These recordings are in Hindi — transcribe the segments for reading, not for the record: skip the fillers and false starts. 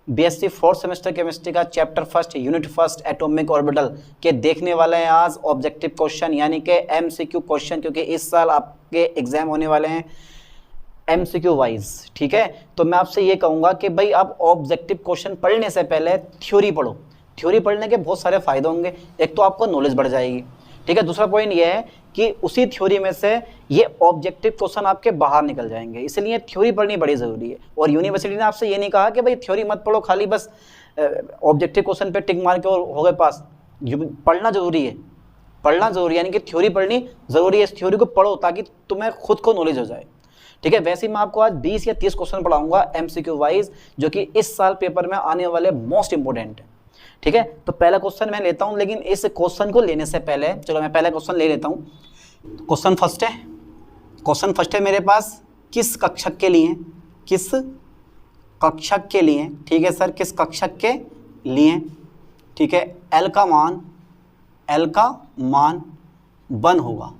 बीएससी फोर्थ सेमेस्टर केमिस्ट्री का chapter first unit first atomic orbital के देखने वाले हैं आज ऑब्जेक्टिव क्वेश्चन यानी कि एमसीक्यू क्वेश्चन, क्योंकि इस साल आपके एग्जाम होने वाले हैं एमसीक्यू वाइज। ठीक है, तो मैं आपसे ये कहूँगा कि भाई आप ऑब्जेक्टिव क्वेश्चन पढ़ने से पहले थ्योरी पढ़ो। थ्योरी पढ़ने के बहुत सारे फायदे होंगे, एक तो आपको नॉलेज बढ़ जाएगी, ठीक है। दूसरा पॉइंट ये है कि उसी थ्योरी में से ये ऑब्जेक्टिव क्वेश्चन आपके बाहर निकल जाएंगे, इसलिए थ्योरी पढ़नी बड़ी ज़रूरी है। और यूनिवर्सिटी ने आपसे ये नहीं कहा कि भाई थ्योरी मत पढ़ो, खाली बस ऑब्जेक्टिव क्वेश्चन पे टिक मार के और हो गए पास। पढ़ना ज़रूरी है, पढ़ना ज़रूरी है, यानी कि थ्योरी पढ़नी ज़रूरी है। इस थ्योरी को पढ़ो ताकि तुम्हें खुद को नॉलेज हो जाए, ठीक है। वैसे ही मैं आपको आज 20 या 30 क्वेश्चन पढ़ाऊंगा एमसीक्यू वाइज, जो कि इस साल पेपर में आने वाले मोस्ट इंपोर्टेंट है, ठीक है। तो पहला क्वेश्चन मैं लेता हूं, लेकिन इस क्वेश्चन को लेने से पहले चलो मैं पहला क्वेश्चन ले लेता हूं। क्वेश्चन फर्स्ट है मेरे पास, किस कक्षक के लिए, किस कक्षक के लिए, ठीक है सर, किस कक्षक के लिए, ठीक है, एल का मान 1 होगा।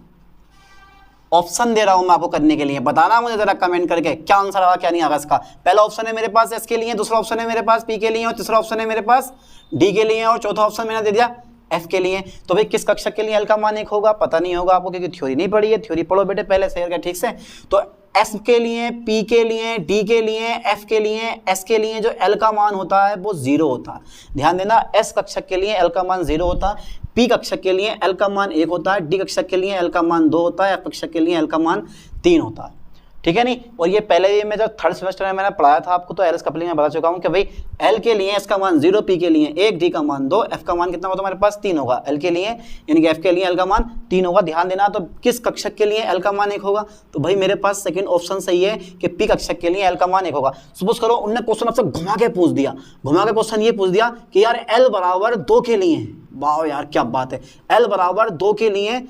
ऑप्शन दे रहा हूं मैं आपको करने के लिए, बताना मुझे जरा कमेंट करके क्या आंसर आगा क्या नहीं आगा इसका। पहला ऑप्शन है मेरे पास एस के लिए, दूसरा ऑप्शन है मेरे पास पी के लिए, और तीसरा ऑप्शन है मेरे पास डी के लिए, और चौथा ऑप्शन मैंने दे दिया एफ के लिए। तो भाई किस कक्षक के लिए एल का मान 1 होगा, पता नहीं होगा आपको क्योंकि थ्योरी नहीं पढ़ी है। थ्योरी पढ़ो बेटे पहले से, ठीक से। तो एस के लिए, पी के लिए, डी के लिए, एफ के लिए, एस के लिए जो एल का मान होता है वो 0 होता है। ध्यान देना, एस कक्षक के लिए एल का मान 0 होता है, पी कक्षक के लिए एल का मान 1 होता है, डी कक्षक के लिए एल का मान 2 होता है, एफ कक्षक के लिए एल का मान 3 होता है, ठीक है नहीं। और ये पहले ही मैं जब थर्ड सेमेस्टर में मैंने पढ़ाया था आपको, तो एल एस कपलिंग में बता चुका हूँ कि भाई एल के लिए इसका मान 0, पी के लिए 1, डी का मान 2, एफ का मान कितना होगा हमारे पास 3 होगा। एल के लिए यानी कि एफ के लिए एल का मान 3 होगा। ध्यान देना, तो किस कक्षक के लिए एल का मान 1 होगा, तो भाई मेरे पास सेकंड ऑप्शन सही है कि पी कक्षक के लिए एल का मान 1 होगा। सपोज करो उनने क्वेश्चन आपसे घुमा के पूछ दिया, घुमा के क्वेश्चन ये पूछ दिया कि यार एल बराबर 2 के लिए, वाह यार क्या बात है, एल बराबर 2 के लिए,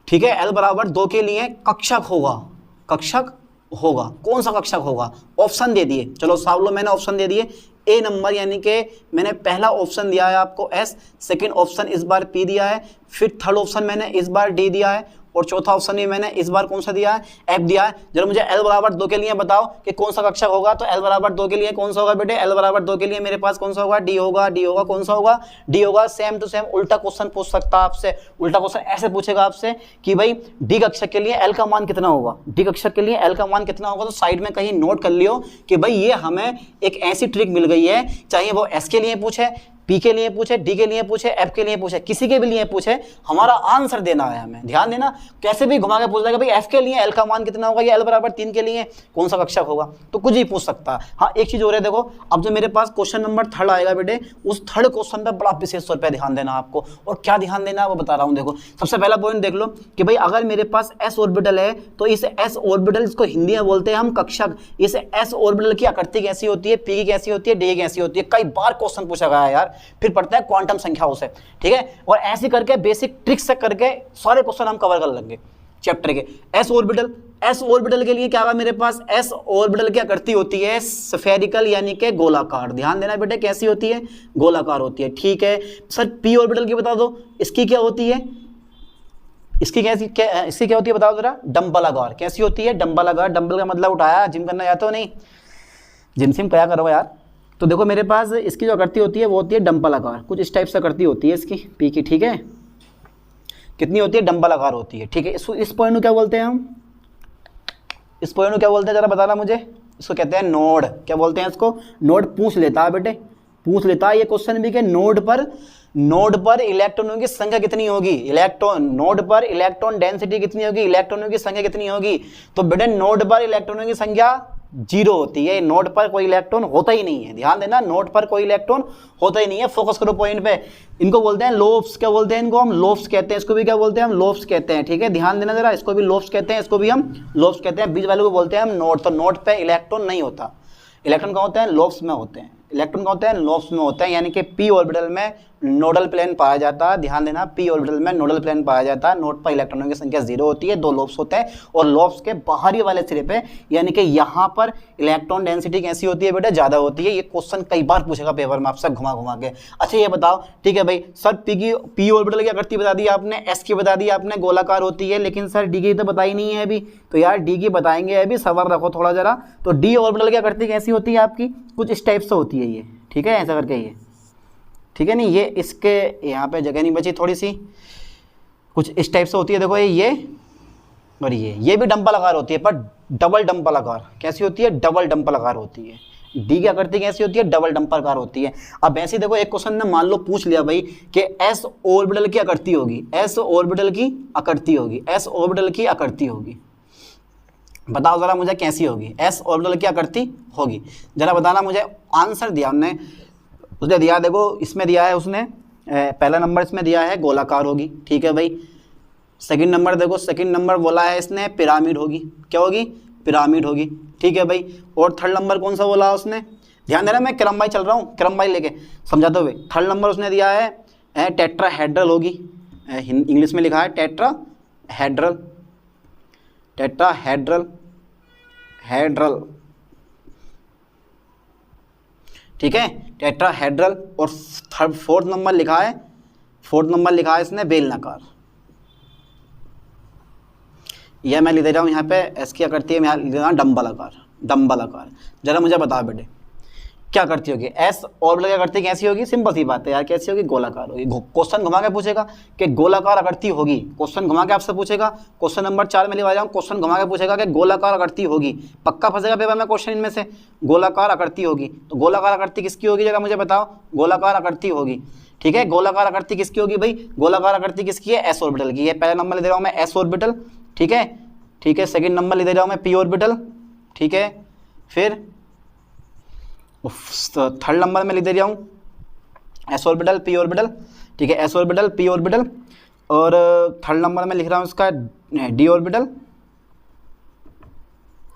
ठीक है, एल बराबर 2 के लिए कक्षक होगा, कक्षक होगा, कौन सा कक्षक होगा, ऑप्शन दे दिए। चलो साहब लो, मैंने ऑप्शन दे दिए। ए नंबर यानी कि मैंने पहला ऑप्शन दिया है आपको एस, सेकंड ऑप्शन इस बार पी दिया है, फिर थर्ड ऑप्शन मैंने इस बार डी दिया है, और चौथा ऑप्शन भी मैंने इस बार कौन सा दिया है, एफ दिया है। जरा मुझे एल बराबर 2 के लिए बताओ कि कौन सा कक्षक होगा। तो एल बराबर 2 के लिए कौन सा होगा बेटे, एल बराबर 2 के लिए मेरे पास कौन सा होगा, डी होगा, डी होगा, कौन सा होगा, डी होगा। सेम टू सेम उल्टा क्वेश्चन पूछ सकता है आपसे, उल्टा क्वेश्चन ऐसे पूछेगा आपसे कि भाई डी कक्षक के लिए एल का मान कितना होगा, डी कक्षक के लिए एल का मान कितना होगा। तो साइड में कहीं नोट कर लियो कि भाई ये हमें एक ऐसी ट्रिक मिल गई है, चाहे वो एस के लिए पूछे, पी के लिए पूछे, डी के लिए पूछे, एफ के लिए पूछे, किसी के भी लिए पूछे, हमारा आंसर देना है हमें। ध्यान देना, कैसे भी घुमा के पूछ देगा भाई एफ के लिए एल का मान कितना होगा, या एल बराबर 3 के लिए कौन सा कक्षक होगा, तो कुछ ही पूछ सकता है। हाँ एक चीज हो रही है, देखो अब जो मेरे पास क्वेश्चन नंबर 3 आएगा बेटे, उस थर्ड क्वेश्चन पर बड़ा विशेष तौर पर ध्यान देना आपको। और क्या ध्यान देना है वो बता रहा हूँ। देखो सबसे पहला पॉइंट देख लो कि भाई अगर मेरे पास एस ऑर्बिटल है, तो इस एस ऑर्बिटल, इसको हिंदी में बोलते हैं हम कक्षक, इस एस ऑर्बिटल की आकृति कैसी होती है, पी की कैसी होती है, डी की कैसी होती है। कई बार क्वेश्चन पूछा गया है यार, फिर पढ़ता है क्वांटम संख्याओं से, ठीक है। और ऐसे करके बेसिक ट्रिक्स से करके सारे क्वेश्चन हम कवर कर लेंगे चैप्टर के। एस ऑर्बिटल, एस ऑर्बिटल के लिए क्या होगा मेरे पास, एस ऑर्बिटल की आकृति होती है स्फेरिकल यानी कि गोलाकार। ध्यान देना बेटे कैसी होती है, गोलाकार होती है, ठीक है। सर पी ऑर्बिटल की बता दो, इसकी क्या होती है, इसकी इसकी क्या होती है बताओ जरा, डंबलाकार। कैसी होती है, डंबलाकार। डंबल का मतलब उठाया, जिम करना जाते हो नहीं, जिम सिम क्या करो यार। तो देखो मेरे पास इसकी जो आकृति होती है वो होती है डंबलाकार, कुछ इस टाइप से आकृति होती है इसकी पी की, ठीक है। कितनी होती है, डंबलाकार होती है, ठीक है। इस पॉइंट को क्या बोलते हैं हम, इस पॉइंट को क्या बोलते हैं जरा बताना मुझे। इसको कहते हैं नोड। क्या बोलते हैं इसको, नोड। पूछ लेता है बेटे, पूछ लेता है ये क्वेश्चन भी कि नोड पर इलेक्ट्रॉनों की संख्या कितनी होगी, इलेक्ट्रॉन, नोड पर इलेक्ट्रॉन डेंसिटी कितनी होगी, इलेक्ट्रॉनों की संख्या कितनी होगी। तो बेटे नोड पर इलेक्ट्रॉनों की संख्या 0 होती है, नोड पर कोई इलेक्ट्रॉन होता ही नहीं है। ध्यान देना, नोड पर कोई इलेक्ट्रॉन होता ही नहीं है। फोकस करो पॉइंट पे। इनको बोलते हैं लोब्स। क्या बोलते हैं इनको हम, लोब्स कहते हैं। इसको भी क्या बोलते हैं हम, लोब्स कहते हैं, ठीक है। ध्यान देना जरा, इसको भी लोब्स कहते हैं, इसको भी हम लोब्स कहते हैं। बीच वाले को बोलते हैं हम नोड। तो नोड पे इलेक्ट्रॉन नहीं होता, इलेक्ट्रॉन कहाँ होते हैं, लोब्स में होते हैं। इलेक्ट्रॉन कहाँ होते हैं, लोब्स में होते हैं, यानी कि पी ऑर्बिटल में नोडल प्लेन पाया जाता है। ध्यान देना, पी ऑर्बिटल में नोडल प्लेन पाया जाता है। नोड पर इलेक्ट्रॉनों की संख्या 0 होती है, 2 लोब्स होते हैं, और लोब्स के बाहरी वाले सिरे पे यानी कि यहाँ पर इलेक्ट्रॉन डेंसिटी कैसी होती है बेटा, ज़्यादा होती है। ये क्वेश्चन कई बार पूछेगा पेपर में आपसे घुमा घुमा के। अच्छा ये बताओ, ठीक है भाई सर पी ऑर्बिटल की आकृति बता दी आपने, एस की बता दी आपने, गोलाकार होती है, लेकिन सर डी की तो बताई नहीं है अभी। तो यार डी की बताएंगे अभी, सबर रखो थोड़ा जरा। तो डी ऑर्बिटल की आकृति कैसी होती है आपकी, कुछ इस टाइप से होती है ये, ठीक है, ऐसा करके ये, ठीक है नहीं, ये इसके यहाँ पे जगह नहीं बची थोड़ी सी, कुछ इस टाइप से होती है, देखो ये और ये भी डंपल आकार होती है, पर डबल डंपल आकार। कैसी होती है? डबल डंपल आकार होती है। डी की आकृति कैसी होती है? डबल डंपल आकार होती है। अब ऐसे देखो एक क्वेश्चन ने मान लो पूछ लिया भाई कि एस ऑर्बिटल की आकृति होगी, एस ऑर्बिटल की आकृति होगी, एस ऑर्बिटल की आकृति होगी, बताओ जरा मुझे कैसी होगी? एस ऑर्बिटल की आकृति होगी, जरा बताना मुझे। आंसर दिया हमने, उसने दिया, देखो इसमें दिया है उसने, पहला नंबर इसमें दिया है गोलाकार होगी, ठीक है भाई। सेकंड नंबर देखो, सेकंड नंबर बोला है इसने पिरामिड होगी, क्या होगी? पिरामिड होगी, ठीक है भाई। और थर्ड नंबर कौन सा बोला उसने? ध्यान देना, मैं क्रम बाई चल रहा हूँ, क्रम बाई लेके समझाते हुए। थर्ड नंबर उसने दिया है टेट्राहेड्रल होगी, इंग्लिश में लिखा है टेट्राहेड्रल, टेट्राहेड्रल, हेड्रल, ठीक है, टेट्राहेड्रल। और फोर्थ नंबर लिखा है, फोर्थ नंबर लिखा है इसने बेलनाकार। यह मैं लिख दे रहा हूँ यहाँ पे, एस की आकृति है, मैं यहाँ लिख दे रहा हूँ डंबल आकार, डंबल आकार। जरा मुझे बताओ बेटे क्या करती होगी? एस ऑर्बिटल की आकृति कैसी होगी? सिंपल सी बात है यार, कैसी होगी? गोलाकार होगी। क्वेश्चन घुमा के पूछेगा कि गोलाकार आकृति होगी, क्वेश्चन घुमा के आपसे पूछेगा, क्वेश्चन नंबर 4 में लिखा जाऊँ, क्वेश्चन घुमा के पूछेगा कि गोलाकार आकृति होगी, पक्का फंसेगा पेपर में क्वेश्चन इनमें से, गोलाकार आकृति होगी। तो गोलाकार आकृति किसकी होगी जरा मुझे बताओ? गोलाकार आकृति होगी, ठीक है। गोलाकार आकृति किसकी होगी भाई? गोलाकार आकृति किसकी है? एस ऑर्बिटल की है। पहला नंबर ले दे रहा हूँ मैं एस ऑर्बिटल, ठीक है, ठीक है। सेकंड नंबर ले दे रहा हूँ मैं पी ऑर्बिटल, ठीक है। फिर थर्ड नंबर में लिख दे रहा हूँ एस ऑर्बिटल पी ऑर्बिटल, ठीक है, एस ऑर्बिटल पी ऑर्बिटल। और थर्ड नंबर में लिख रहा हूँ इसका डी ऑर्बिटल,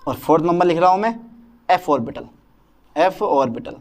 और फोर्थ नंबर लिख रहा हूँ मैं एफ ऑर्बिटल, एफ ऑर्बिटल।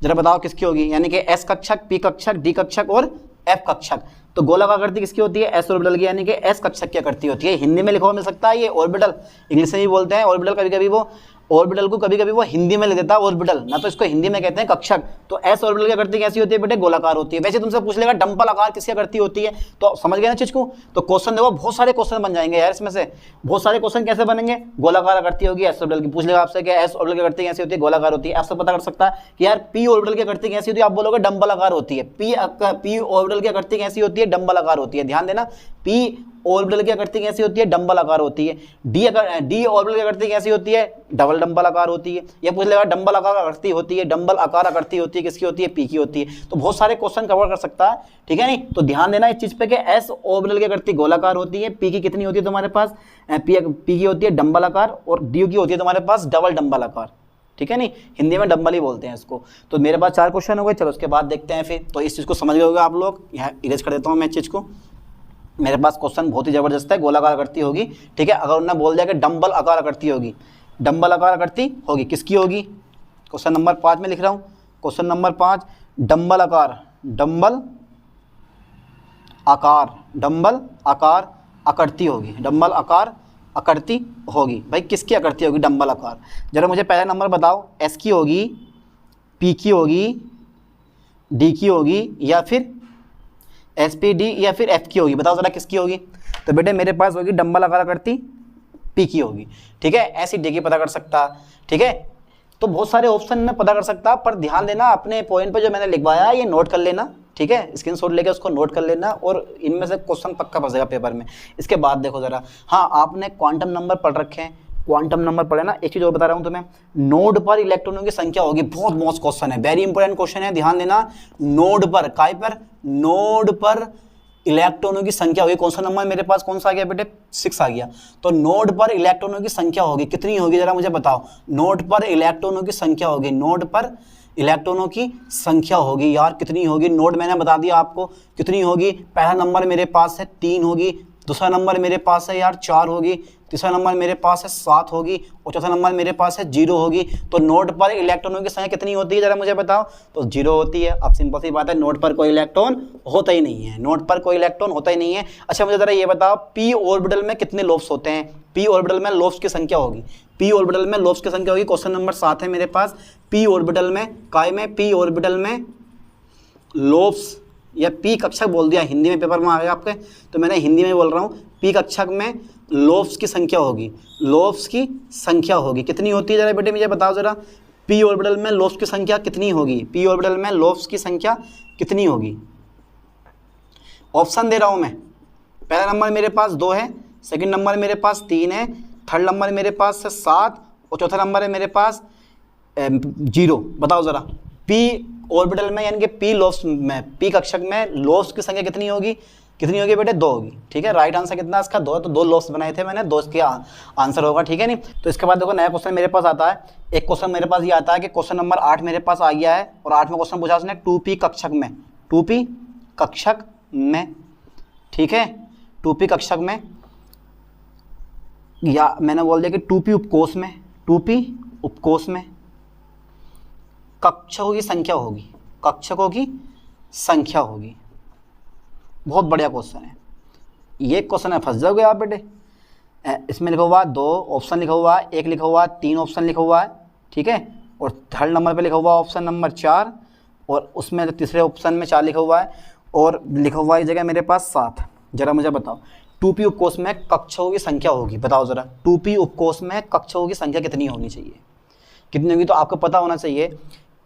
जरा बताओ किसकी होगी? यानी कि एस कक्षक, पी कक्षक, डी कक्षक और एफ कक्षक। तो गोलाकार आकृति किसकी होती है? एस ऑर्बिटल की, यानी कि एस कक्षक की आकृति होती है। हिंदी में लिखा हुआ मिल सकता है ये ऑर्बिटल, इंग्लिश में भी बोलते हैं ऑर्बिटल, कभी कभी वो ऑर्बिटल को कभी कभी वो हिंदी में ले देता है ऑर्बिटल, ना तो इसको हिंदी में कहते हैं कक्षक। तो एस ऑर्बिटल की आकृति कैसी होती है बेटे? गोलाकार होती है। वैसे तुमसे पूछ लेगा डंपल आकार किसकी आकृति होती है, तो समझ गए ना चीज को? तो क्वेश्चन देखो बहुत सारे क्वेश्चन बन जाएंगे यार इसमें से, बहुत सारे क्वेश्चन कैसे बनेंगे? गोलाकार आकृति होगी एस ऑर्बिटल की, पूछ लेगा आपसे कि एस ऑर्बिटल की आकृति कैसी होती है? गोलाकार होती है। आपसे पता कर सकता है कि यार पी ऑर्बिटल की आकृति कैसी होती है? आप बोलोगे डंबल आकार होती है। पी ऑर्बिटल की आकृति कैसी होती है? डंबल आकार होती है। ध्यान देना, पी ऑर्बिटल की आकृति कैसी होती है? डंबल आकार होती है। डी ऑर्बिटल की आकृति कैसी होती है? डबल डंबल आकार होती है। ये पूछ लेगा डंबल आकार आकृति होती है, डंबल आकार आकृति होती है, किसकी होती है? पी की होती है। तो बहुत सारे क्वेश्चन कवर कर सकता है, ठीक है नहीं? तो ध्यान देना इस चीज पे कि एस ऑर्बिटल की आकृति गोलाकार होती है, पी की कितनी होती है तुम्हारे पास? पी की होती है डंबल आकार, और डी की होती है तुम्हारे पास डबल डंबल आकार, ठीक है नहीं? हिंदी में डंबल ही बोलते हैं इसको। तो मेरे पास 4 क्वेश्चन हो गए, चलो उसके बाद देखते हैं फिर। तो इस चीज को समझ गए होगा आप लोग। यहाँ इरेज कर देता हूँ मैं इस चीज को। मेरे पास क्वेश्चन बहुत ही जबरदस्त है, गोलाकार आकृति होगी, ठीक है। अगर उन्होंने बोल दिया कि डंबल आकार आकृति होगी, डंबल आकार आकृति होगी, किसकी होगी? क्वेश्चन नंबर 5 में लिख रहा हूँ, क्वेश्चन नंबर 5, डंबल आकार, डंबल आकार, डंबल आकार आकृति होगी, डंबल आकार आकृति होगी। भाई किसकी आकृति होगी? डंबल आकार। जरा मुझे पहला नंबर बताओ, एस की होगी, पी की होगी, डी की होगी, या फिर एस पी डी, या फिर एफ की होगी? बताओ जरा किसकी होगी? तो बेटे मेरे पास होगी डंबल आकार आकृति पी की होगी, ठीक है। ऐसी डी की पता कर सकता, ठीक है। तो बहुत सारे ऑप्शन में पता कर सकता, पर ध्यान देना अपने पॉइंट पे जो मैंने लिखवाया ये नोट कर लेना, ठीक है। स्क्रीनशॉट लेके उसको नोट कर लेना, और इनमें से क्वेश्चन पक्का फंसेगा पेपर में। इसके बाद देखो जरा, हाँ आपने क्वांटम नंबर पढ़ रखे हैं, क्वांटम नंबर पढ़े ना। एक चीज और बता रहा हूं तुम्हें, नोड पर इलेक्ट्रॉनों की संख्या होगी, बहुत मोस्ट क्वेश्चन है, वेरी इंपॉर्टेंट क्वेश्चन है, ध्यान देना। नोड पर, काय पर? नोड पर इलेक्ट्रॉनों की संख्या होगी। कौन सा नंबर मेरे पास कौन सा आ गया बेटे? 6 आ गया। तो नोड पर इलेक्ट्रॉनों की संख्या होगी, कितनी होगी जरा मुझे बताओ? नोड पर इलेक्ट्रॉनों की संख्या होगी, नोड पर इलेक्ट्रॉनों की संख्या होगी यार, कितनी होगी? नोड मैंने बता दिया आपको कितनी होगी। पहला नंबर मेरे पास है 3 होगी, दूसरा नंबर मेरे पास है यार 4 होगी, तीसरा नंबर मेरे पास है 7 होगी, और चौथा नंबर मेरे पास है 0 होगी। तो नोड पर इलेक्ट्रॉनों की संख्या कितनी होती है जरा मुझे बताओ? तो 0 होती है। अब सिंपल सी बात है, नोड पर कोई इलेक्ट्रॉन होता ही नहीं है, नोड पर कोई इलेक्ट्रॉन होता ही नहीं है। अच्छा मुझे जरा ये बताओ, पी ऑर्बिटल में कितने लोब्स होते हैं? पी ऑर्बिटल में लोब्स की संख्या होगी, पी ऑर्बिटल में लोब्स की संख्या होगी। क्वेश्चन नंबर 7 है मेरे पास, पी ऑर्बिटल में, काय में? पी ऑर्बिटल में लोब्स, या पी कक्षक बोल दिया, हिंदी में पेपर में आ गया आपके, तो मैंने हिंदी में बोल रहा हूँ। पी कक्षक में लोब्स की संख्या होगी, लोब्स की संख्या होगी, कितनी होती है जरा बेटे मुझे बताओ जरा? पी ऑर्बिटल में लोब्स की संख्या कितनी होगी, पी ऑर्बिटल में लोब्स की संख्या कितनी होगी। ऑप्शन दे रहा हूँ मैं, पहला नंबर मेरे पास 2 है, सेकंड नंबर मेरे पास 3 है, थर्ड नंबर मेरे पास है 7 और चौथा नंबर है मेरे पास 0। बताओ ज़रा पी ऑर्बिटल में यानी कि पी लोब्स में, पी कक्षक में लोब्स की संख्या कितनी होगी, कितनी होगी बेटे 2 होगी। ठीक है, राइट आंसर कितना इसका 2 है, तो 2 लोब्स बनाए थे मैंने, 2 इसके आंसर होगा। ठीक है नहीं, तो इसके बाद देखो नया क्वेश्चन मेरे पास आता है। एक क्वेश्चन मेरे पास ये आता है कि क्वेश्चन नंबर 8 मेरे पास आ गया है और 8वां क्वेश्चन पूछा उसने 2p कक्षक में, 2p कक्षक में, ठीक है 2p कक्षक में, या मैंने बोल दिया कि 2p उपकोष में, 2p उपकोष में कक्षकों की संख्या होगी, कक्षकों की संख्या होगी। बहुत बढ़िया क्वेश्चन है ये, क्वेश्चन है फंस जाओगे आप बेटे। इसमें लिखा हुआ 2 ऑप्शन लिखा हुआ है, 1 लिखा हुआ है, 3 ऑप्शन लिखा हुआ है, ठीक है, और थर्ड नंबर पे लिखा हुआ ऑप्शन नंबर 4 और उसमें तीसरे ऑप्शन में 4 लिखा हुआ है और लिखा हुआ है इस जगह मेरे पास 7। जरा मुझे बताओ 2p उपकोष में कक्षकों की संख्या होगी, बताओ ज़रा 2p उपकोष में कक्षकों की संख्या कितनी होनी चाहिए, कितनी होगी। तो आपको पता होना चाहिए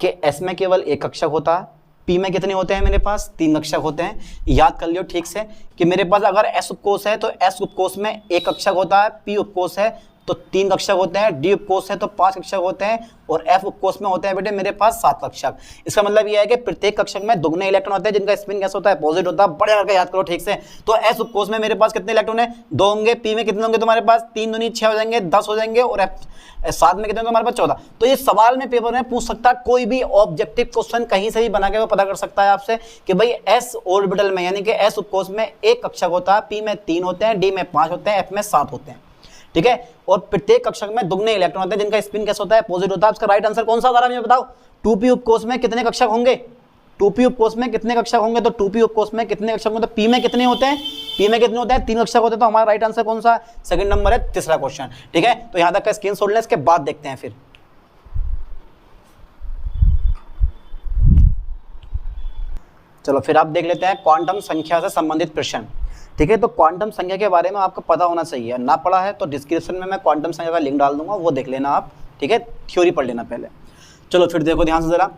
कि S में केवल एक कक्षक होता है, P में कितने होते हैं मेरे पास 3 कक्षक होते हैं। याद कर लियो ठीक से कि मेरे पास अगर S उपकोष है तो S उपकोष में एक कक्षक होता है, P उपकोष है तो 3 कक्षक होते हैं, D उपकोष है तो 5 कक्षक होते हैं और F उपकोष में होते हैं बेटे मेरे पास 7 कक्षक। इसका मतलब यह है कि प्रत्येक कक्षक में दुगने इलेक्ट्रॉन होते हैं जिनका स्पिन कैसा होता है, पॉजिटिव होता है। बड़े करके याद करो ठीक से। तो S उपकोष में मेरे पास कितने इलेक्ट्रॉन है, 2 होंगे। P में कितने होंगे तुम्हारे पास, 3 दूनी 6 हो जाएंगे, 10 हो जाएंगे और F7 में कितने होंगे तुम्हारे पास 14। तो ये सवाल में पेपर में पूछ सकता है, कोई भी ऑब्जेक्टिव क्वेश्चन कहीं से भी बना के वो पता कर सकता है आपसे कि भाई S ऑर्बिटल में यानी कि S उपकोष में एक कक्षक होता है, P में 3 होते हैं, D में 5 होते हैं, F में 7 होते हैं, ठीक है। और प्रत्येक कक्षक में दुगने इलेक्ट्रॉन होते हैं जिनका स्पिन कैसा होता है, पॉजिटिव होता है। इसका राइट आंसर कौन सा होगा मुझे बताओ। 2p उपकोष में कितने कक्षक होंगे, 2p उपकोष में कितने कक्षक होंगे, तो 2p उपकोष में कितने कक्षक होंगे, तो p में कितने होते हैं, p में कितने होते हैं 3 कक्षक होते हैं। तो हमारा राइट आंसर कौन सा, सेकंड नंबर है, तीसरा क्वेश्चन, ठीक है। तो यहां तक का स्क्रीनशॉट लें, इसके बाद देखते हैं फिर। चलो फिर आप देख लेते हैं क्वांटम संख्या से संबंधित प्रश्न, ठीक है। तो क्वांटम संख्या के बारे में आपको पता होना चाहिए, ना पढ़ा है तो डिस्क्रिप्शन में मैं क्वांटम संख्या का लिंक डाल दूंगा, वो देख लेना आप, ठीक है। थ्योरी पढ़ लेना पहले। चलो फिर देखो ध्यान से जरा।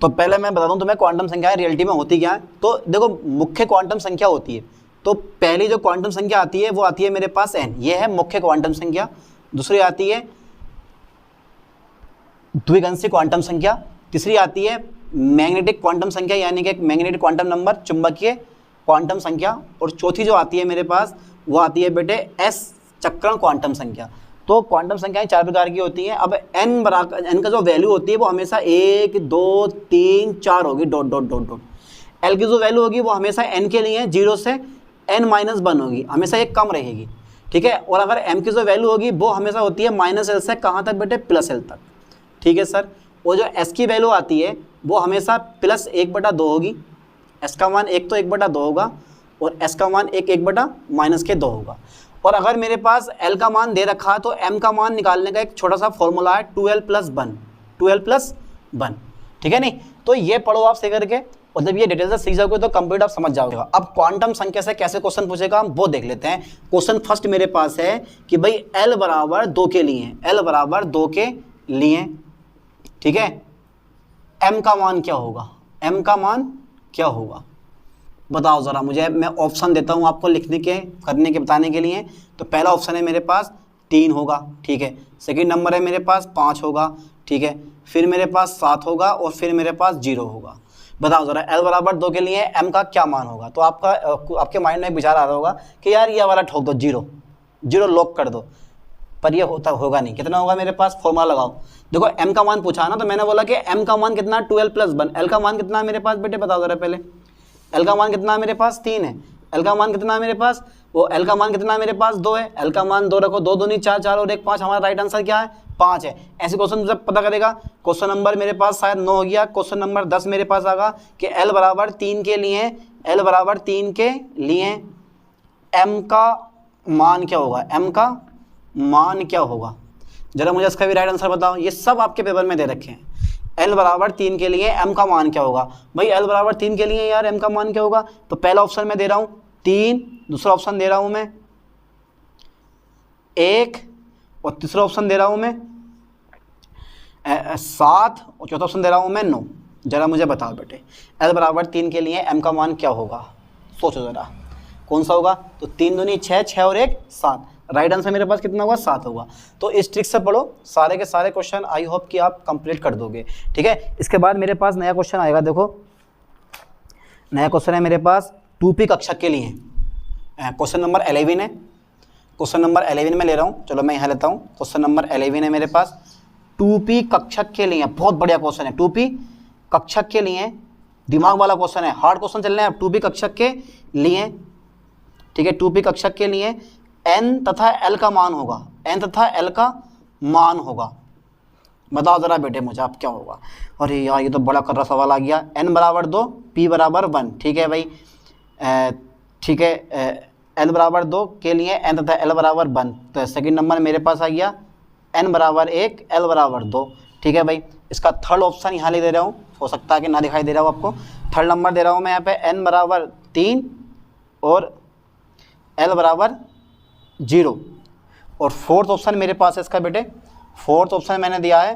तो पहले मैं बता दूं तुम्हें क्वांटम संख्या रियलिटी में होती क्या है। तो देखो मुख्य क्वांटम संख्या होती है, तो पहली जो क्वांटम संख्या आती है वो आती है मेरे पास n, ये है मुख्य क्वांटम संख्या। दूसरी आती है द्विगंशी क्वांटम संख्या। तीसरी आती है मैग्नेटिक क्वांटम संख्या यानी कि मैग्नेटिक क्वांटम नंबर, चुंबकीय क्वांटम संख्या। और चौथी जो आती है मेरे पास वो आती है बेटे s चक्रण क्वांटम संख्या। तो क्वांटम संख्याएं 4 प्रकार की होती हैं। अब n का जो वैल्यू होती है वो हमेशा 1 2 3 4 होगी, dot dot dot dot. l की जो वैल्यू होगी वो हमेशा n के लिए 0 से n-1 होगी, हमेशा ये कम रहेगी, ठीक है। और अगर m की जो वैल्यू होगी वो हमेशा होती है -l से कहाँ तक बेटे, +l तक, ठीक है सर। और जो s की वैल्यू आती है वो हमेशा +1/2 होगी। s का मान 1 तो 1/2 होगा और s का मान 1/-2 होगा। और अगर मेरे पास l का मान दे रखा है तो m का मान निकालने का एक छोटा सा फॉर्मूला है 2l+1, 2l+1, ठीक है नहीं। तो ये पढ़ो आप सही करके, और जब ये डिटेल से सीख जाओगे तो कंप्लीट आप समझ जाओगे। अब क्वांटम संख्या से कैसे क्वेश्चन पूछेगा हम वो देख लेते हैं। क्वेश्चन फर्स्ट मेरे पास है कि भाई l बराबर 2 के लिए, l बराबर 2 के लिए, ठीक है, m का मान क्या होगा, m का मान क्या होगा बताओ ज़रा मुझे। मैं ऑप्शन देता हूँ आपको लिखने के, करने के, बताने के लिए। तो पहला ऑप्शन है मेरे पास 3 होगा, ठीक है। सेकंड नंबर है मेरे पास 5 होगा, ठीक है। फिर मेरे पास 7 होगा और फिर मेरे पास 0 होगा। बताओ ज़रा l बराबर 2 के लिए m का क्या मान होगा। तो आपके माइंड में एक विचार आ रहा होगा कि यार ये वाला ठोक दो, 0 लॉक कर दो, पर ये होगा नहीं। कितना होगा मेरे पास, फॉर्मूला लगाओ। देखो m का मान पूछा ना, तो मैंने बोला कि m का मान कितना, 2l+1। l का मान कितना है मेरे पास बेटे, बताओ ज़रा पहले। l का मान कितना है मेरे पास, 3 है। l का मान कितना है मेरे पास, वो l का मान कितना है मेरे पास, 2 है। l का मान 2 रखो, 2 दूनी 4, 4 और 1 5। हमारा राइट आंसर क्या है, 5 है। ऐसे क्वेश्चन जब पता करेगा, क्वेश्चन नंबर मेरे पास शायद 9 हो गया, क्वेश्चन नंबर 10 मेरे पास आगा कि l बराबर 3 के लिए, l बराबर 3 के लिए m का मान क्या होगा, m का मान क्या होगा। जरा मुझे इसका भी राइट आंसर बताओ। ये सब आपके पेपर में दे रखे हैं। l बराबर 3 के लिए m का मान क्या होगा। भाई l बराबर 3 के लिए यार m का मान क्या होगा। तो पहला ऑप्शन मैं दे रहा हूँ 3, दूसरा ऑप्शन दे रहा हूँ मैं 1 और तीसरा ऑप्शन दे रहा हूँ मैं 7 और चौथा ऑप्शन दे रहा हूँ मैं 9। जरा मुझे बताओ बेटे l बराबर 3 के लिए m का मान क्या होगा, सोचो ज़रा कौन सा होगा। तो 3 दूनी 6, 6 और 1 7, राइट आंसर मेरे पास कितना होगा 7 होगा। तो इस ट्रिक से पढ़ो, सारे के सारे क्वेश्चन आई होप कि आप कंप्लीट कर दोगे, ठीक है। इसके बाद मेरे पास नया क्वेश्चन आएगा, देखो नया क्वेश्चन है मेरे पास 2p कक्षक के लिए, क्वेश्चन नंबर 11 है। क्वेश्चन नंबर 11 में ले रहा हूँ, चलो मैं यहाँ लेता हूँ। क्वेश्चन नंबर 11 है मेरे पास 2p कक्षक के लिए, बहुत बढ़िया क्वेश्चन है। 2p कक्षक के लिए दिमाग वाला क्वेश्चन है, हार्ड क्वेश्चन चल रहे हैं 2p कक्षक के लिए, ठीक है। 2p कक्षक के लिए n तथा l का मान होगा, n तथा l का मान होगा। बताओ ज़रा बेटे मुझे आप क्या होगा। अरे यार ये तो बड़ा कर रहा सवाल आ गया। n बराबर 2, p बराबर 1, ठीक है भाई, ठीक है। l बराबर 2 के लिए n तथा l बराबर 1, तो सेकंड नंबर मेरे पास आ गया n बराबर 1, l बराबर 2, ठीक है भाई। इसका थर्ड ऑप्शन यहाँ ले दे रहा हूँ, हो सकता है कि ना दिखाई दे रहा हो आपको। थर्ड नंबर दे रहा हूँ मैं यहाँ पे n बराबर 3 और l बराबर 0। और फोर्थ ऑप्शन मेरे पास है इसका बेटे, फोर्थ ऑप्शन मैंने दिया है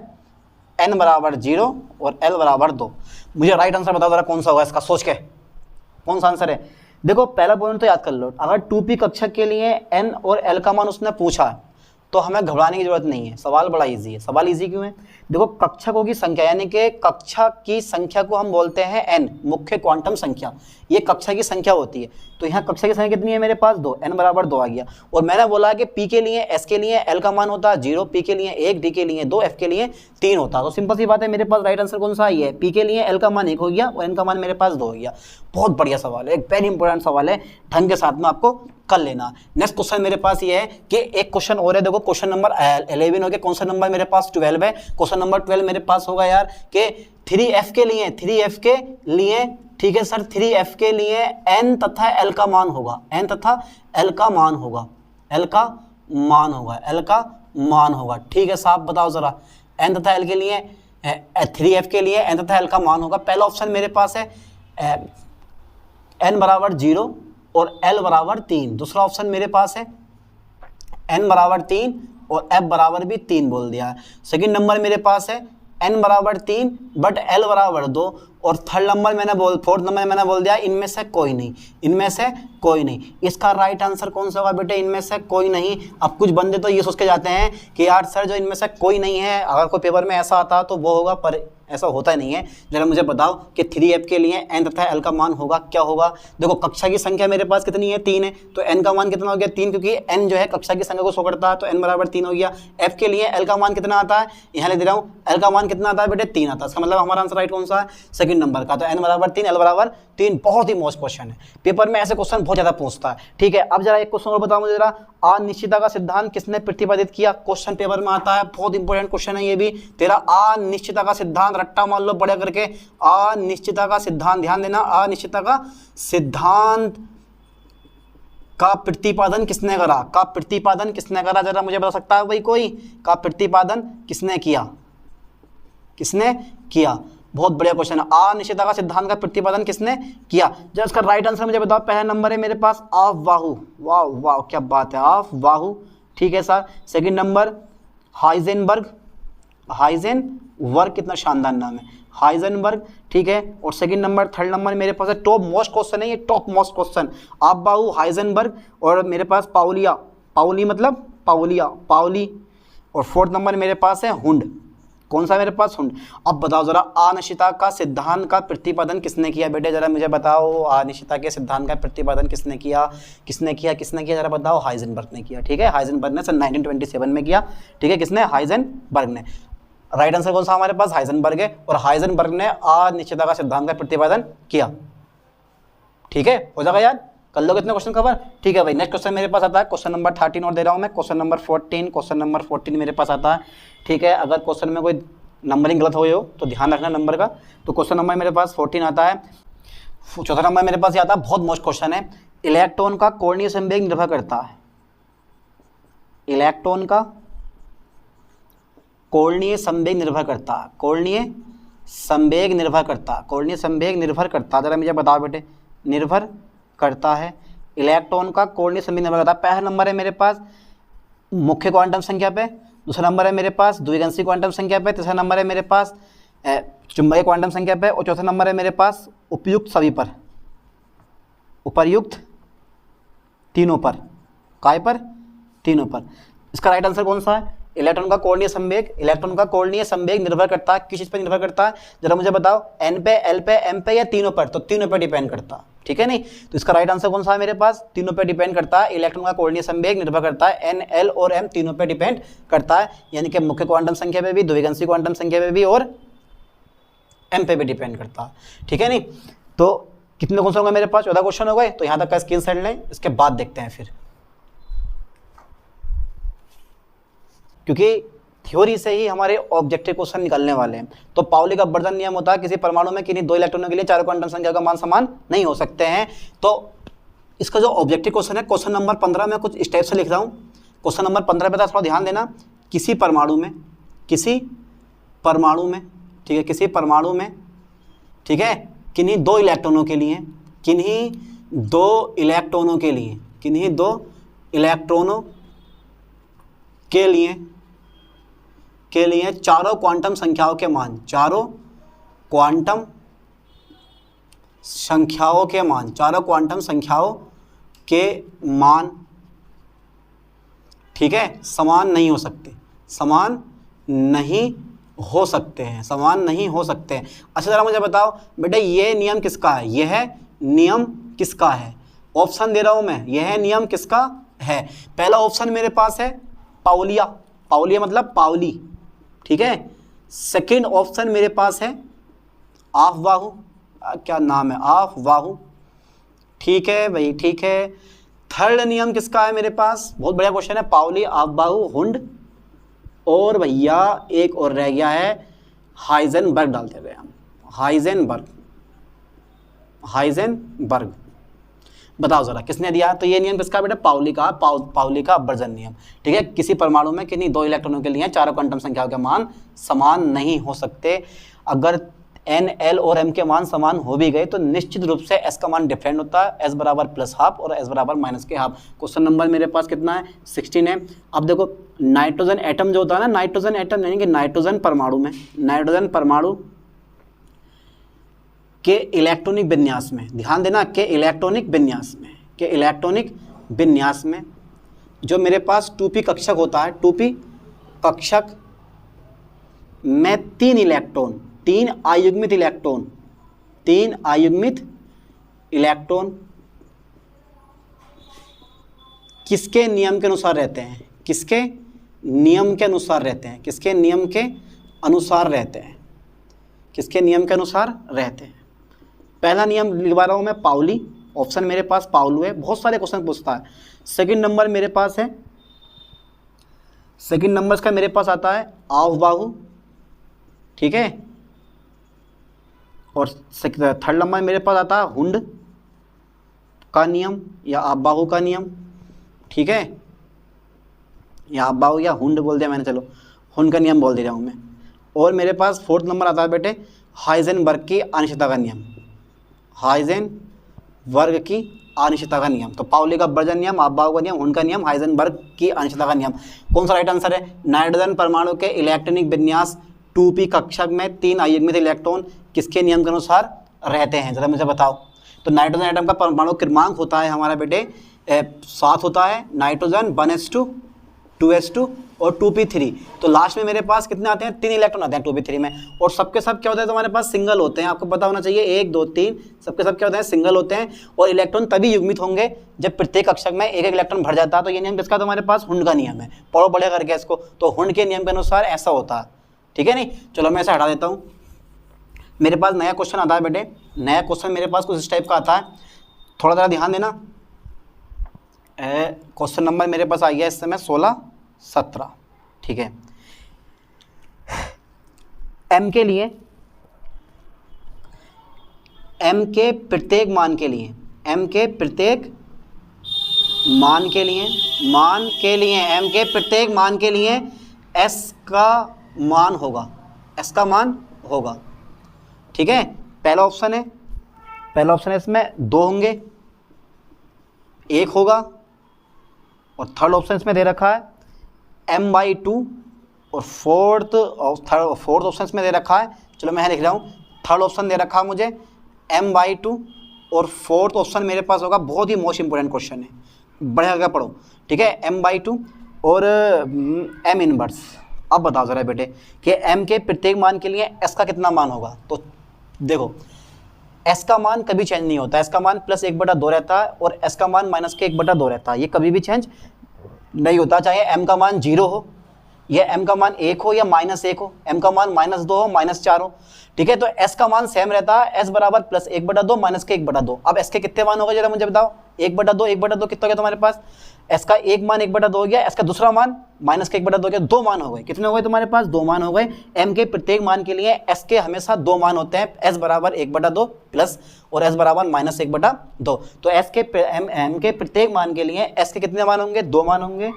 n बराबर 0 और l बराबर 2। मुझे राइट आंसर बताओ ज़रा कौन सा होगा इसका, सोच के कौन सा आंसर है। देखो पहला पॉइंट तो याद कर लो, अगर 2p कक्षक के लिए n और l का मान उसने पूछा है तो हमें घबराने की जरूरत नहीं है, सवाल बड़ा इजी है। सवाल इजी क्यों है, देखो कक्षकों की संख्या यानी कि कक्षा की संख्या को हम बोलते हैं n, मुख्य क्वांटम संख्या, ये कक्षा की संख्या होती है। तो यहाँ कक्षा की संख्या कितनी है मेरे पास 2, n बराबर 2 आ गया। और मैंने बोला कि p के लिए s के लिए l का मान होता है 0, p के लिए 1, d के लिए 2, f के लिए 3 होता है। तो सिंपल सी बात है, मेरे पास राइट आंसर कौन सा आई है, p के लिए l का मान 1 हो गया और n का मान मेरे पास 2 हो गया। बहुत बढ़िया सवाल है, एक वेरी इंपॉर्टेंट सवाल है, ढंग के साथ में आपको कर लेना। नेक्स्ट क्वेश्चन मेरे पास ये है कि एक क्वेश्चन और है, देखो क्वेश्चन नंबर 11 हो गया, कौन सा नंबर मेरे पास 12 है। क्वेश्चन नंबर 12 मेरे पास होगा यार कि 3f के लिए, 3f के लिए, ठीक है सर, 3f के लिए n तथा l का मान होगा, n तथा l का मान होगा, l का मान होगा, l का मान होगा, ठीक है साहब। बताओ जरा n तथा l के लिए, 3f के लिए n तथा l का मान होगा। पहला ऑप्शन मेरे पास है n बराबर 0 और l बराबर 3। दूसरा ऑप्शन मेरे पास है n बराबर 3 और f बराबर भी 3 बोल दिया है। सेकंड नंबर मेरे पास है n बराबर 3 बट l बराबर 2। और थर्ड नंबर फोर्थ नंबर मैंने बोल दिया इनमें से कोई नहीं, इनमें से कोई नहीं। इसका राइट आंसर कौन सा होगा बेटे, इनमें से कोई नहीं। अब कुछ बंदे तो ये सोच के जाते हैं कि यार सर जो इनमें से कोई नहीं है, अगर कोई पेपर में ऐसा आता तो वो होगा, पर ऐसा होता नहीं है। जरा मुझे बताओ कि 3f के लिए n तथा l का मान होगा क्या होगा। देखो कक्षा की संख्या मेरे पास कितनी है 3 है, तो n का मान कितना हो गया 3, क्योंकि n जो है कक्षा की संख्या को शो करता है, तो n बराबर 3 हो गया। f के लिए l का मान कितना आता है, यहाँ लिख दे रहा हूँ, l का मान कितना आता है बेटे 3 आता है। इसका मतलब हमारा आंसर राइट कौन सा है, सेकंड नंबर का। तो n बराबर 3, l बराबर 3। बहुत ही मोस्ट क्वेश्चन है, पेपर में ऐसे क्वेश्चन बहुत ज्यादा पूछता है, ठीक है। अब जरा एक क्वेश्चन और बताओ मुझे जरा, अनिश्चितता का सिद्धांत किसने प्रतिपादित किया। क्वेश्चन पेपर में आता है, बहुत इंपॉर्टेंट क्वेश्चन है ये भी। तेरा अनिश्चितता का सिद्धांत रट्टा मान लो बड़े करके, अनिश्चितता का सिद्धांत, ध्यान देना, अनिश्चितता का सिद्धांत का प्रतिपादन किसने करा, का प्रतिपादन किसने करा, जरा मुझे बता सकता है भाई कोई, का प्रतिपादन किसने किया, किसने किया। बहुत बढ़िया क्वेश्चन है, अनिश्चितता का सिद्धांत का प्रतिपादन किसने किया। जब इसका राइट आंसर मुझे बताओ। पहला नंबर है मेरे पास अफबाहु, वाह वाह क्या बात है, अफबाहु, ठीक है sir. Second number Heisenberg, Heisenberg कितना शानदार नाम है, हाइजेनबर्ग, ठीक है। और सेकंड नंबर, थर्ड नंबर मेरे पास है, टॉप मोस्ट क्वेश्चन है ये, टॉप मोस्ट क्वेश्चन, अफबाहु, हाइजेनबर्ग और मेरे पास पाउलिया, पाउली मतलब पाउलिया, पाउली। और फोर्थ नंबर मेरे पास है हुंड, कौन सा मेरे पास हुंड। अब बताओ जरा अनिश्चितता का सिद्धांत का प्रतिपादन किसने किया बेटे, जरा मुझे बताओ अनिश्चितता के सिद्धांत का प्रतिपादन किसने किया, किसने किया, किसने किया, जरा बताओ। हाइजेनबर्ग ने किया, ठीक है, हाइजेनबर्ग ने सन 1927 में किया, ठीक है, किसने, हाइजेनबर्ग ने। राइट आंसर कौन सा हमारे पास, हाइजेनबर्ग है। और हाइजेनबर्ग ने अनिश्चितता का सिद्धांत का प्रतिपादन किया, ठीक है, हो जाएगा यार, कर लो कितने क्वेश्चन कवर, ठीक है भाई। नेक्स्ट क्वेश्चन मेरे पास आता है, क्वेश्चन नंबर 13 और दे रहा हूँ मैं, क्वेश्चन नंबर 14, क्वेश्चन नंबर 14 मेरे पास आता है, ठीक है। अगर क्वेश्चन में कोई नंबरिंग गलत हो तो ध्यान रखना नंबर का। तो क्वेश्चन नंबर मेरे पास 14 आता है। चौथा नंबर मेरे पास ये आता है, बहुत मोस्ट क्वेश्चन है, इलेक्ट्रॉन का कोणीय संवेग निर्भर करता है, इलेक्ट्रॉन का कोणीय संवेग निर्भर करता है, कोणीय संवेग निर्भर करता, कोणीय संवेग निर्भर करता, जरा मुझे बताओ बेटे, निर्भर करता है, इलेक्ट्रॉन का कोणीय संवेग निर्भर करता है। पहला नंबर है मेरे पास मुख्य क्वांटम संख्या पे, दूसरा नंबर है मेरे पास द्विगंशी क्वांटम संख्या पे, तीसरा नंबर है मेरे पास चुंबकीय क्वांटम संख्या पे, और चौथा नंबर है मेरे पास उपयुक्त सभी पर, उपर्युक्त तीनों पर, काय पर, तीनों पर। इसका राइट आंसर कौन सा है? इलेक्ट्रॉन का कोणीय संवेग। इलेक्ट्रॉन का कोणीय संवेग निर्भर करता है किस चीज पर निर्भर करता है? जरा मुझे बताओ, एन पे, एल पे, एम पे या तीनों पर? तो तीनों पर डिपेंड करता है, ठीक है नहीं। तो इसका राइट आंसर कौन सा है मेरे पास? तीनों पे डिपेंड करता है। इलेक्ट्रॉन का कोणीय संवेग निर्भर करता है एन, एल और एम, तीनों पे डिपेंड करता है, यानी कि मुख्य क्वांटम संख्या पे भी, द्विगंशी क्वांटम संख्या पे भी और एम पे भी डिपेंड करता है, ठीक है नहीं। तो कितने क्वेश्चन होंगे मेरे पास? 14 क्वेश्चन हो गए। तो यहाँ तक का स्क्रीनशॉट लें, इसके बाद देखते हैं फिर, क्योंकि थ्योरी से ही हमारे ऑब्जेक्टिव क्वेश्चन निकलने वाले हैं। तो पाउली का अपवर्जन नियम होता है, किसी परमाणु में किन्हीं दो इलेक्ट्रॉनों के लिए चारों क्वांटम संख्या का मान समान नहीं हो सकते हैं। तो इसका जो ऑब्जेक्टिव क्वेश्चन है, क्वेश्चन नंबर 15 में कुछ स्टेप से लिख रहा हूँ। क्वेश्चन नंबर 15 पे थोड़ा ध्यान देना। किसी परमाणु में, ठीक है, किसी परमाणु में, ठीक है, किन्हीं दो इलेक्ट्रॉनों के लिए, किन्हीं दो इलेक्ट्रॉनों के लिए चारों क्वांटम संख्याओं के मान, चारों क्वांटम संख्याओं के मान, ठीक है, समान नहीं हो सकते हैं। अच्छा जरा मुझे बताओ बेटा, ये नियम किसका है? यह नियम किसका है? ऑप्शन दे रहा हूं मैं, यह नियम किसका है? पहला ऑप्शन मेरे पास है पाउलिया, पाउलिया मतलब पाउली, ठीक है। सेकंड ऑप्शन मेरे पास है ऑफबाहु, क्या नाम है, ऑफबाहु, ठीक है भाई, ठीक है। थर्ड नियम किसका है मेरे पास? बहुत बढ़िया क्वेश्चन है, पाउली, ऑफबाहु, हुंड, और भैया एक और रह गया है हाइजेनबर्ग, डालते हुए हम हाइजेनबर्ग। बताओ जरा किसने दिया? तो ये नियम किसका बेटा? पाउली का, पाउली का अपवर्जन नियम, ठीक है। किसी परमाणु में किन्हीं दो इलेक्ट्रॉनों के लिए चारों क्वांटम संख्याओं के मान समान नहीं हो सकते। अगर एन, एल और एम के मान समान हो भी गए तो निश्चित रूप से एस का मान डिफरेंट होता है, एस बराबर +½ और एस बराबर -½ क्वेश्चन नंबर मेरे पास कितना है? 16 है। अब देखो नाइट्रोजन एटम जो होता है ना, नाइट्रोजन एटम यानी कि नाइट्रोजन परमाणु में, नाइट्रोजन परमाणु के इलेक्ट्रॉनिक विन्यास में, ध्यान देना, के इलेक्ट्रॉनिक विन्यास में जो मेरे पास 2p कक्षक होता है, 2p कक्षक में 3 इलेक्ट्रॉन, 3 अयुग्मित इलेक्ट्रॉन किसके नियम के अनुसार रहते हैं? किसके नियम के अनुसार रहते हैं? किसके नियम के अनुसार रहते हैं? पहला नियम लिखवा रहा हूं मैं, पाउली। ऑप्शन मेरे पास पाउलू है, बहुत सारे क्वेश्चन पूछता है। सेकंड नंबर मेरे पास है, सेकंड नंबर का मेरे पास आता है ऑफबाहु, ठीक है। और थर्ड नंबर मेरे पास आता है हुंड का नियम या ऑफबाहु का नियम, ठीक है, या ऑफबाहु या हुंड बोल दिया मैंने, चलो हुंड का नियम बोल दे रहा हूँ मैं। और मेरे पास फोर्थ नंबर आता है बेटे हाइजेनबर्ग की अनिश्चितता का नियम, हाइजेनबर्ग की अनिश्चितता का नियम। तो पाउली का अपवर्जन नियम, ऑफबाहु का नियम, हुंड का नियम, हाइजेनबर्ग की अनिश्चितता का नियम। कौन सा राइट आंसर है? नाइट्रोजन परमाणु के इलेक्ट्रॉनिक विन्यास 2p कक्षक में 3 अयुग्मित इलेक्ट्रॉन किसके नियम के अनुसार रहते हैं? जरा मुझे बताओ। तो नाइट्रोजन एटम का परमाणु क्रमांक होता है हमारा बेटे 7 होता है। नाइट्रोजन 1s2, 2s2 और 2p3। तो लास्ट में मेरे पास कितने आते हैं? 3 इलेक्ट्रॉन आते हैं 2p3 में, और सबके सब क्या होता है? तो हमारे पास सिंगल होते हैं। आपको पता होना चाहिए 1, 2, 3 सबके सब क्या होते हैं? सिंगल होते हैं। और इलेक्ट्रॉन तभी युग्मित होंगे जब प्रत्येक कक्षक में एक इलेक्ट्रॉन भर जाता है। तो ये नियम किसका? तो हमारे पास हुंड का नियम है। पढ़ो बढ़िया करके इसको। तो हुंड के नियम के अनुसार ऐसा होता है, ठीक है नहीं। चलो मैं ऐसा हटा देता हूँ। मेरे पास नया क्वेश्चन आता है बेटे, नया क्वेश्चन मेरे पास कुछ इस टाइप का आता है, थोड़ा ज़रा ध्यान देना। क्वेश्चन नंबर मेरे पास आ गया इस समय 16, 17, ठीक है। m के लिए, m के प्रत्येक मान के लिए, m के प्रत्येक मान के लिए, m के प्रत्येक मान के लिए s का मान होगा, s का मान होगा, ठीक है। पहला ऑप्शन है, इसमें 2 होंगे, 1 होगा, और थर्ड ऑप्शन इसमें दे रखा है m/2 और फोर्थ ऑप्शन में दे रखा है, चलो मैं लिख रहा हूँ, थर्ड ऑप्शन दे रखा है मुझे m/2 और फोर्थ ऑप्शन मेरे पास होगा, बहुत ही मोस्ट इंपोर्टेंट क्वेश्चन है, बढ़िया करके पढ़ो, ठीक है, m/2 और m इनवर्स। अब बताओ ज़रा बेटे कि m के प्रत्येक मान के लिए s का कितना मान होगा। तो देखो s का मान कभी चेंज नहीं होता, s का मान +1/2 रहता है और s का मान -1/2 रहता है, ये कभी भी चेंज नहीं होता, चाहे m का मान 0 हो या m का मान 1 हो या -1 हो, m का मान -2 हो -4 हो, ठीक है। तो s का मान सेम रहता है, s बराबर +1/2 -1/2। अब s के कितने मान हो गए जरा मुझे बताओ, 1/2 1/2 कितना हो गया तुम्हारे पास, s का एक मान 1/2 हो गया, s का दूसरा मान -1/2 हो गया, 2 मान हो गए, कितने हो गए तुम्हारे पास, 2 मान हो गए। m के प्रत्येक मान के लिए s के हमेशा 2 मान होते हैं, s बराबर 1/2 प्लस और s बराबर -1/2। तो s के m के प्रत्येक मान के लिए s के कितने मान होंगे, 2 मान होंगे,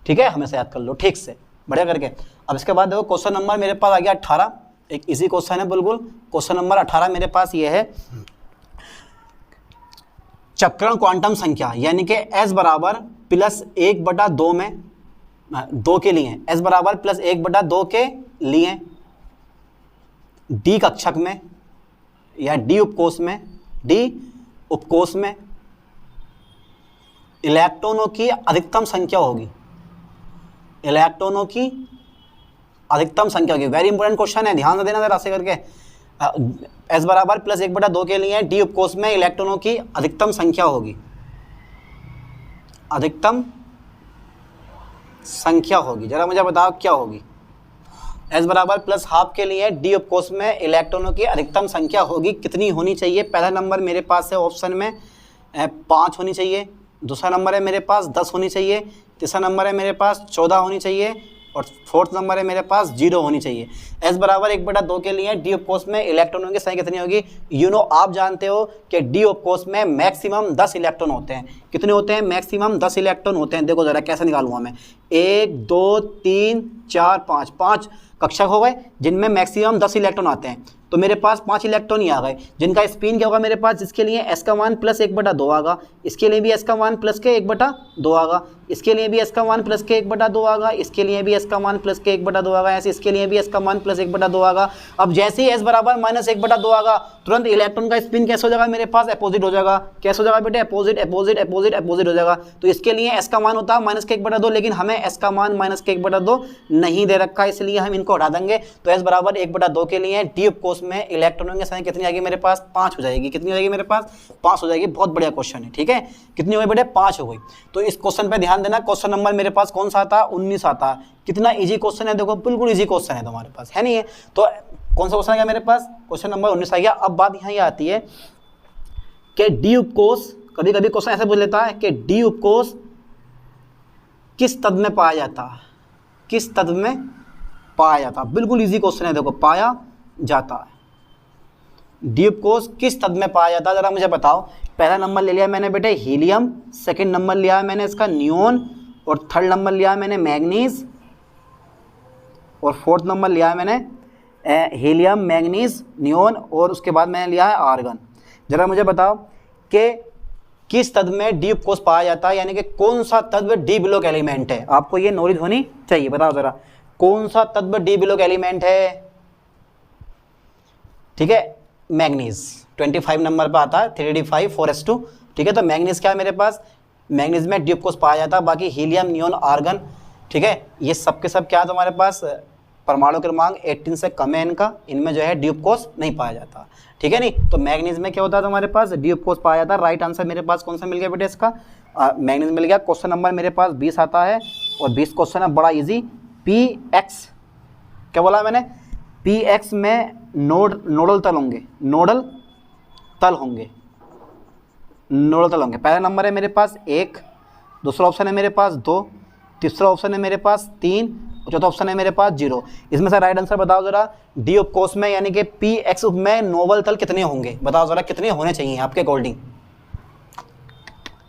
ठीक है, हमेशा याद कर लो ठीक से, बढ़िया करके। अब इसके बाद देखो क्वेश्चन नंबर मेरे पास आ गया 18, एक इजी क्वेश्चन है बिल्कुल। क्वेश्चन नंबर 18 मेरे पास ये है, चक्रण क्वांटम संख्या यानी कि s बराबर +1/2 में 2 के लिए, s बराबर +1/2 के लिए d कक्षक में या d उपकोष में इलेक्ट्रॉनों की अधिकतम संख्या होगी, इलेक्ट्रॉनों की अधिकतम संख्या होगी। वेरी इंपॉर्टेंट क्वेश्चन है, ध्यान से देना जरा से करके। s बराबर +1/2 के लिए d उपकोष में इलेक्ट्रॉनों की अधिकतम संख्या होगी, अधिकतम संख्या होगी, जरा मुझे बताओ क्या होगी। s बराबर +½ के लिए d उपकोष में इलेक्ट्रॉनों की अधिकतम संख्या होगी, कितनी होनी चाहिए। पहला नंबर मेरे पास है ऑप्शन में 5 होनी चाहिए, दूसरा नंबर है मेरे पास 10 होनी चाहिए, तीसरा नंबर है मेरे पास 14 होनी चाहिए और फोर्थ नंबर है मेरे पास 0 होनी चाहिए। s बराबर 1/2 के लिए d उपकोष में इलेक्ट्रॉनों की संख्या कितनी होगी। आप जानते हो कि d उपकोष में मैक्सिमम 10 इलेक्ट्रॉन होते हैं, कितने होते हैं, मैक्सिमम 10 इलेक्ट्रॉन होते हैं। देखो जरा कैसे निकालूंगा मैं, 1 2 3 4 5 कक्षक हो गए जिनमें मैक्सिमम 10 इलेक्ट्रॉन आते हैं, तो मेरे पास 5 इलेक्ट्रॉन ही आ गए, जिनका स्पिन क्या होगा मेरे पास, जिसके लिए s का मान +1/2 आगा, इसके लिए भी s का मान +1/2 आगा, इसके लिए भी s का मान +1/2 आगा, इसके लिए भी s का मान +1/2 आगा, ऐसे इसके लिए भी s का मान +1/2 आगा। अब जैसे ही s बराबर -1/2 आगा, तुरंत इलेक्ट्रॉन का स्पिन कैसे हो जाएगा मेरे पास, अपोजिट हो जाएगा। कैसे हो जाएगा बेटे, अपोजिट अपोजिट अपोजिट अपोजिट हो जाएगा। तो इसके लिए s का मान होता है -1/2, लेकिन हमें s का मान -1/2 नहीं दे रखा, इसलिए हम इनको हटा देंगे। तो s बराबर 1/2 के लिए d उपकोष में इलेक्ट्रॉनों की संख्या कितनी आएगी मेरे पास, 5 हो जाएगी। कितनी हो जाएगी मेरे पास, 5 हो जाएगी। बहुत बढ़िया क्वेश्चन है, ठीक है, कितनी हो गई बेटे, 5 हो गई। तो इस क्वेश्चन पे ध्यान देना, क्वेश्चन नंबर मेरे पास कौन सा आता है, 19 आता है। कितना इजी क्वेश्चन है, देखो बिल्कुल इजी क्वेश्चन है तुम्हारे पास, है नहीं है। तो कौन सा क्वेश्चन आ गया मेरे पास, क्वेश्चन नंबर 19 आ गया। अब बात यहाँ ये आती है कि डी उपकोष, कभी कभी क्वेश्चन ऐसे पूछ लेता है कि डी उपकोष किस तत्व में पाया जाता है, किस तत्व में पाया जाता है। बिल्कुल इजी क्वेश्चन है, देखो पाया जाता है, डी उपकोष किस तत्व में पाया जाता है, जरा मुझे बताओ। पहला नंबर ले लिया मैंने बेटे हीलियम, सेकंड नंबर लिया है मैंने इसका नियोन, और थर्ड नंबर लिया है मैंने मैग्नीज, और फोर्थ नंबर लिया है मैंने हीलियम मैग्नीज नियोन, और उसके बाद मैंने लिया है आर्गन। जरा मुझे बताओ कि किस तत्व में डी उपकोष पाया जाता है, यानी कि कौन सा तत्व डी ब्लॉक एलिमेंट है। आपको ये नॉलेज होनी चाहिए, बताओ जरा कौन सा तत्व डी ब्लॉक एलिमेंट है। ठीक है, मैग्नीज 25 नंबर पर आता है 3d5 4s2। ठीक है, तो मैग्नीज क्या है मेरे पास, मैग्नीज में डी उपकोष पाया जाता है। बाकी हीलियम नियोन आर्गन, ठीक है, ये सब के सब क्या है तुम्हारे पास, परमाणु क्रमांक 18 से कम है इनका, इनमें जो है डी उपकोष नहीं पाया जाता। ठीक है, नहीं तो मैग्नीज में क्या होता है तुम्हारे पास, डी उपकोष पाया जाता है। राइट आंसर मेरे पास कौन सा मिल गया बेटे इसका, मैग्नीज मिल गया। क्वेश्चन नंबर मेरे पास 20 आता है, और 20 क्वेश्चन है बड़ा इजी। Px क्या बोला मैंने, Px में नोडल तल होंगे, नोडल तल होंगे, नोडल तल होंगे। पहला नंबर है मेरे पास 1, दूसरा ऑप्शन है मेरे पास 2, तीसरा ऑप्शन है मेरे पास 3, और चौथा ऑप्शन है मेरे पास 0। इसमें से राइट आंसर बताओ जरा, डी उपकोष में यानी कि Px में नोबल तल कितने होंगे, बताओ जरा कितने होने चाहिए आपके अकॉर्डिंग।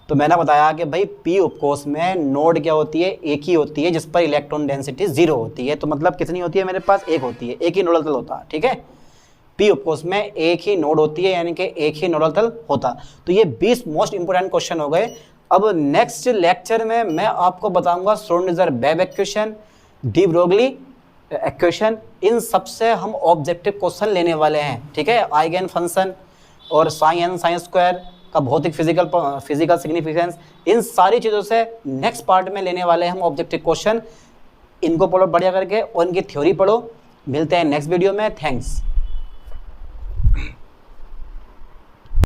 तो मैंने बताया कि भाई P उपकोष में नोड क्या होती है, एक ही होती है, जिस पर इलेक्ट्रॉन डेंसिटी 0 होती है। तो मतलब कितनी होती है मेरे पास, एक होती है, एक ही नोडल तल होता है। ठीक है, P उपकोष में एक ही नोड होती है, यानी कि एक ही नोडल तल होता। तो ये 20 मोस्ट इंपोर्टेंट क्वेश्चन हो गए। अब नेक्स्ट लेक्चर में मैं आपको बताऊंगा Schrodinger wave equation, de Broglie equation, इन सबसे हम ऑब्जेक्टिव क्वेश्चन लेने वाले हैं, ठीक है। आइगन फंक्शन और साइन साइन स्क्वायर का भौतिक फिजिकल सिग्निफिकेंस, इन सारी चीज़ों से नेक्स्ट पार्ट में लेने वाले हैं हम ऑब्जेक्टिव क्वेश्चन। इनको पढ़ो बढ़िया करके और इनकी थ्योरी पढ़ो। मिलते हैं नेक्स्ट वीडियो में। थैंक्स।